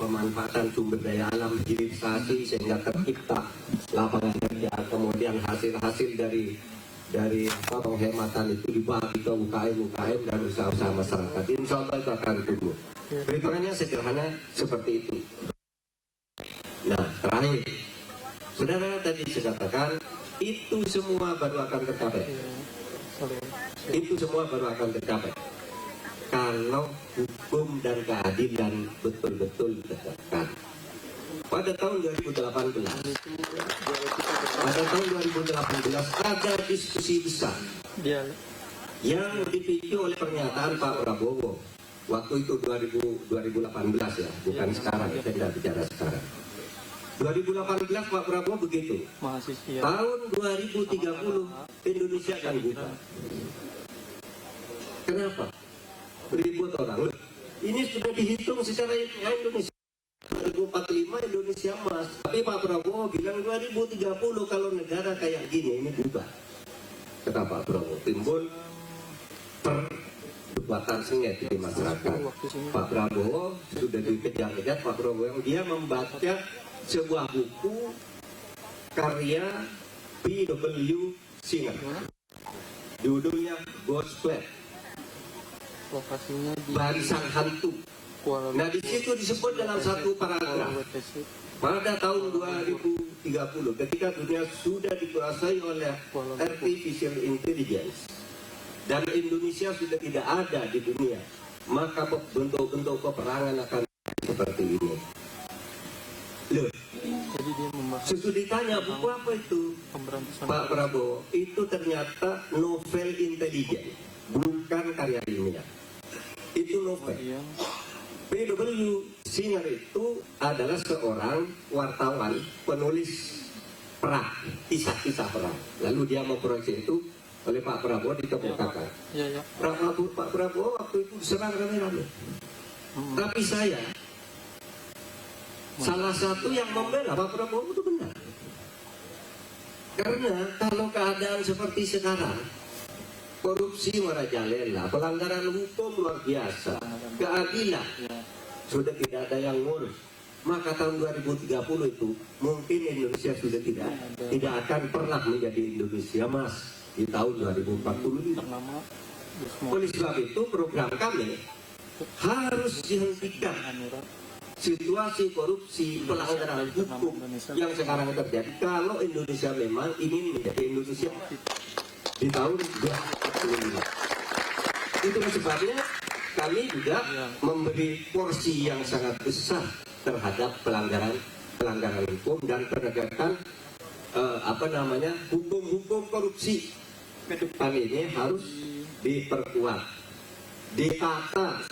pemanfaatan sumber daya alam, hilirisasi sehingga tercipta lapangan kerja, kemudian hasil-hasil dari penghematan itu dibagi ke UKM dan usaha-usaha masyarakat. Insya Allah itu akan tumbuh. Perhitungannya sederhana seperti itu. Nah, terakhir, saudara tadi saya katakan itu semua baru akan tercapai. Itu semua baru akan tercapai kalau hukum dan keadilan betul-betul ditegakkan. Pada tahun 2018 ada diskusi besar yang dipicu oleh pernyataan Pak Prabowo waktu itu 2018 ya, bukan sekarang, kita tidak bicara sekarang. 2018 Pak Prabowo begitu, tahun 2030 Indonesia akan bubar. Kenapa? Ribut orang. Ini sudah dihitung secara Indonesia 2045 Indonesia emas. Tapi Pak Prabowo bilang 2030 kalau negara kayak gini ini bubar. Kata Pak Prabowo, timbul perdebatan sengit di masyarakat. Pak Prabowo sudah dikejar-kejar. Pak Prabowo yang dia membaca sebuah buku karya B.W. Singer, judulnya Gospel, barisan hantu. Nah, di situ disebut dalam satu paragraf, pada tahun 2030 ketika dunia sudah dikuasai oleh artificial intelligence dan Indonesia sudah tidak ada di dunia, maka bentuk-bentuk peperangan akan seperti ini. Loh, sesudah ditanya buku apa itu Pak Prabowo, itu ternyata novel intelijen, bukan karya ilmiah. Itu novel. B.W. Singer itu adalah seorang wartawan, penulis perang, kisah-kisah perang. Lalu dia memproyeksi itu oleh Pak Prabowo dikemukakan. Pak Prabowo waktu itu diserang rame-rame. Tapi saya salah satu yang membela Pak Prabowo itu benar. Karena kalau keadaan seperti sekarang, korupsi merajalela, pelanggaran hukum luar biasa, keadilan sudah tidak ada yang ngurus, maka tahun 2030 itu mungkin Indonesia sudah tidak akan pernah menjadi Indonesia emas di tahun 2040 ini. Oleh sebab itu program kami harus dihentikan situasi korupsi, pelanggaran hukum yang sekarang terjadi kalau Indonesia memang ingin menjadi Indonesia di tahun 2045. Itu sebabnya kami juga memberi porsi yang sangat besar terhadap pelanggaran hukum dan penegakan hukum korupsi ke depan ini harus diperkuat, ditata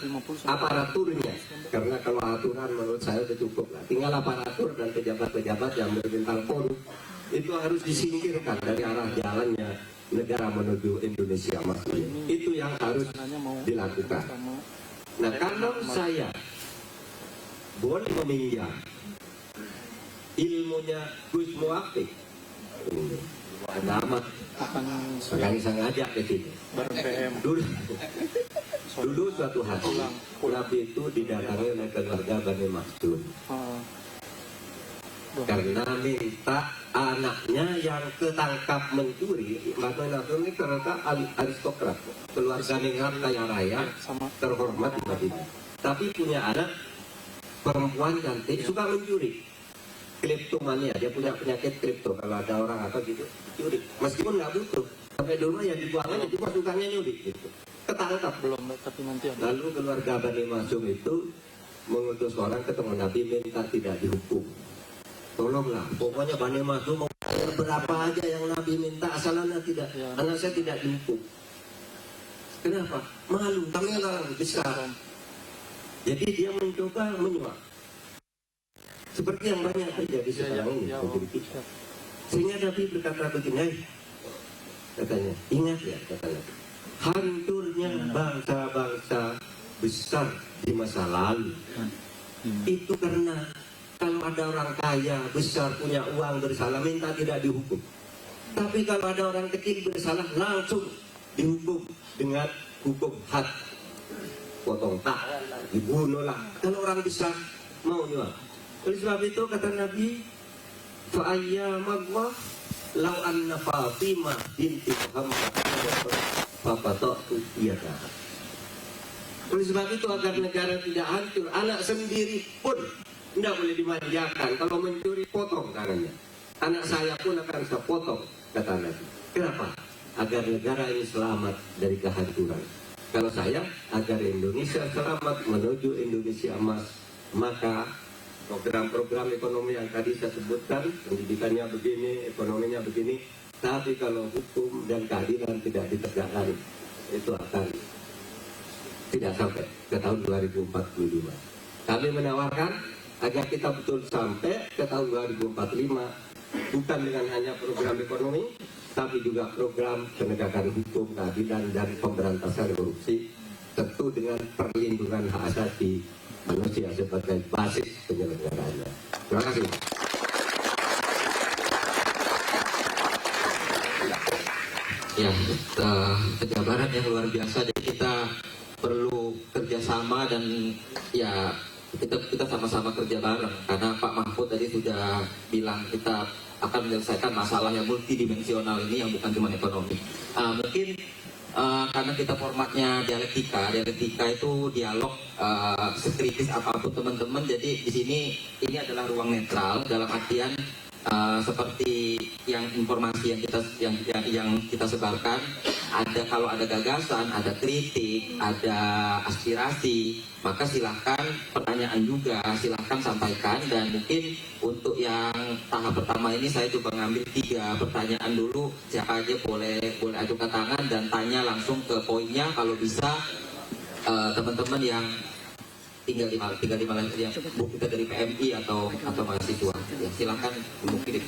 aparaturnya, karena kalau aturan menurut saya sudah cukup lah, tinggal aparatur dan pejabat-pejabat yang berbintang korup itu harus disingkirkan dari arah jalannya negara menuju Indonesia emas. Itu yang harus dilakukan. Nah, kalau saya boleh meminjam ilmunya Gus Muafik, nama akan saya ngajak ke sini. Dulu suatu hari Nabi itu didatangi oleh keluarga Bani Maksud karena minta anaknya yang ketangkap mencuri. Bani Maksud ini ternyata aristokrat, keluarga negara kaya raya, terhormat di Madinah, tapi punya anak perempuan cantik suka mencuri, kleptomania. Dia punya penyakit klepto, kalau ada orang apa gitu curi, meskipun nggak butuh, sampai dulu yang dibuang aja, cuma sukanya nyuri gitu. Ketangkap belum, tapi nanti ada. Lalu keluarga Bani Maksum itu mengutus orang ketemu Nabi minta tidak dihukum. Tolonglah, pokoknya Bani Maksum mau berapa aja yang Nabi minta, asal anak tidak, anak saya tidak dihukum. Kenapa? Malu, kami orang besar. Jadi dia mencoba menyuap, seperti yang banyak terjadi sekarang ini negeri kita. Sehingga Nabi berkata begini, katanya, ingat ya, katanya, hancurnya bangsa-bangsa besar di masa lalu itu karena kalau ada orang kaya besar punya uang bersalah minta tidak dihukum, tapi kalau ada orang kecil bersalah langsung dihukum dengan hukum had, potong tak, dibunuh lah. Kalau orang besar mau nyuap. Oleh sebab itu kata Nabi, fa'ayyamullah lau anna Fatimah binti Muhammad fafatatu yadaha. Oleh sebab itu agar negara tidak hancur, anak sendiri pun tidak boleh dimanjakan. Kalau mencuri, potong tangannya. Anak saya pun akan saya potong, kata Nabi. Kenapa? Agar negara ini selamat dari kehancuran. Kalau saya, agar Indonesia selamat menuju Indonesia emas, maka program-program ekonomi yang tadi saya sebutkan, pendidikannya begini, ekonominya begini, tapi kalau hukum dan keadilan tidak ditegakkan, itu akan tidak sampai ke tahun 2045. Kami menawarkan agar kita betul sampai ke tahun 2045, bukan dengan hanya program ekonomi, tapi juga program penegakan hukum, keadilan, dan pemberantasan korupsi, tentu dengan perlindungan hak asasi manusia sebagai basis penyelenggaraannya. Terima kasih. Ya, penjabaran yang luar biasa. Jadi kita perlu kerjasama dan ya kita sama-sama kerja bareng, karena Pak Mahfud tadi sudah bilang kita akan menyelesaikan masalah yang multidimensional ini yang bukan cuma ekonomi. Mungkin karena kita formatnya dialektika itu dialog sekritis apapun teman-teman. Jadi di sini ini adalah ruang netral dalam artian seperti yang informasi yang kita sebarkan, kalau ada gagasan, ada kritik, ada aspirasi, maka silahkan pertanyaan juga silahkan sampaikan. Dan mungkin untuk yang tahap pertama ini saya coba ngambil 3 pertanyaan dulu, siapa aja boleh ajukan tangan dan tanya langsung ke poinnya. Kalau bisa teman-teman yang tinggal di Malaysia, yang kita dari PMI atau mahasiswa, ya, silahkan mungkin.